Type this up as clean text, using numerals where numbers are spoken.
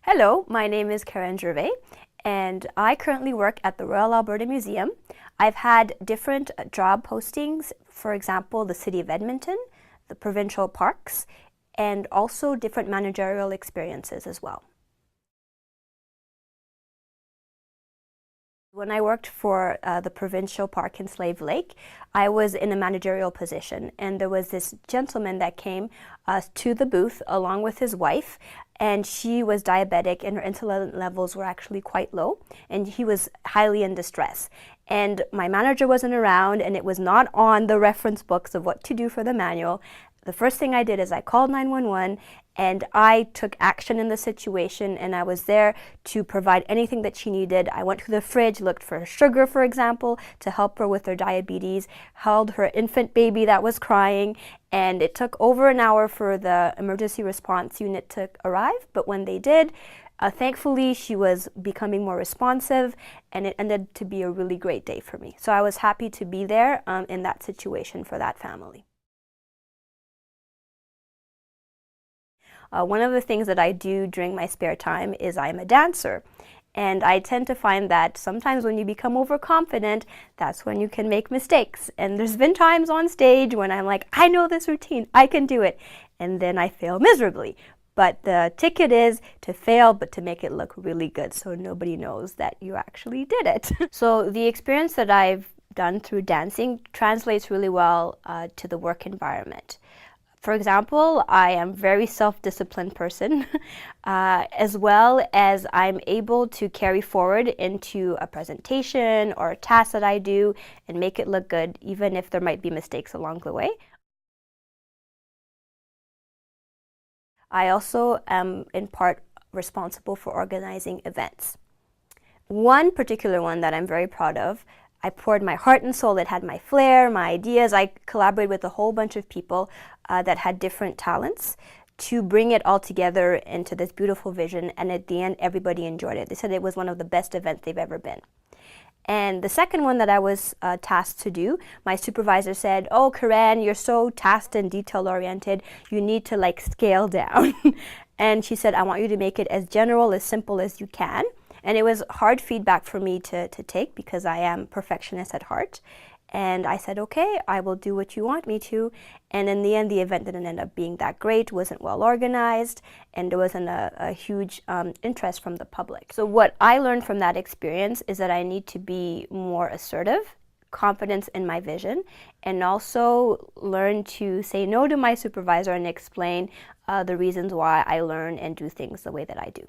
Hello, my name is Karène and I currently work at the Royal Alberta Museum. I've had different job postings, for example, the City of Edmonton, the provincial parks, and also different managerial experiences as well. When I worked for the provincial park in Slave Lake, I was in a managerial position, and there was this gentleman that came to the booth along with his wife, and she was diabetic and her insulin levels were actually quite low, and he was highly in distress. And my manager wasn't around, and it was not on the reference books of what to do for the manual. The first thing I did is I called 911 and I took action in the situation, and I was there to provide anything that she needed. I went to the fridge, looked for sugar, for example, to help her with her diabetes, held her infant baby that was crying, and it took over an hour for the emergency response unit to arrive, but when they did, thankfully she was becoming more responsive, and it ended to be a really great day for me. So I was happy to be there in that situation for that family. One of the things that I do during my spare time is I'm a dancer. And I tend to find that sometimes when you become overconfident, that's when you can make mistakes. And there's been times on stage when I'm like, I know this routine, I can do it. And then I fail miserably. But the ticket is to fail, but to make it look really good so nobody knows that you actually did it. So the experience that I've done through dancing translates really well to the work environment. For example, I am a very self-disciplined person, as well as I'm able to carry forward into a presentation or a task that I do and make it look good, even if there might be mistakes along the way. I also am in part responsible for organizing events. One particular one that I'm very proud of, I poured my heart and soul. It had my flair, my ideas. I collaborated with a whole bunch of people that had different talents to bring it all together into this beautiful vision, and at the end everybody enjoyed it. They said it was one of the best events they've ever been. And the second one that I was tasked to do, my supervisor said, "Oh, Karène, you're so tasked and detail-oriented, you need to scale down." And she said, "I want you to make it as general, as simple as you can." And it was hard feedback for me to take because I am perfectionist at heart. And I said, okay, I will do what you want me to. And in the end, the event didn't end up being that great, wasn't well organized, and there wasn't a huge interest from the public. So what I learned from that experience is that I need to be more assertive, confidence in my vision, and also learn to say no to my supervisor and explain the reasons why I learn and do things the way that I do.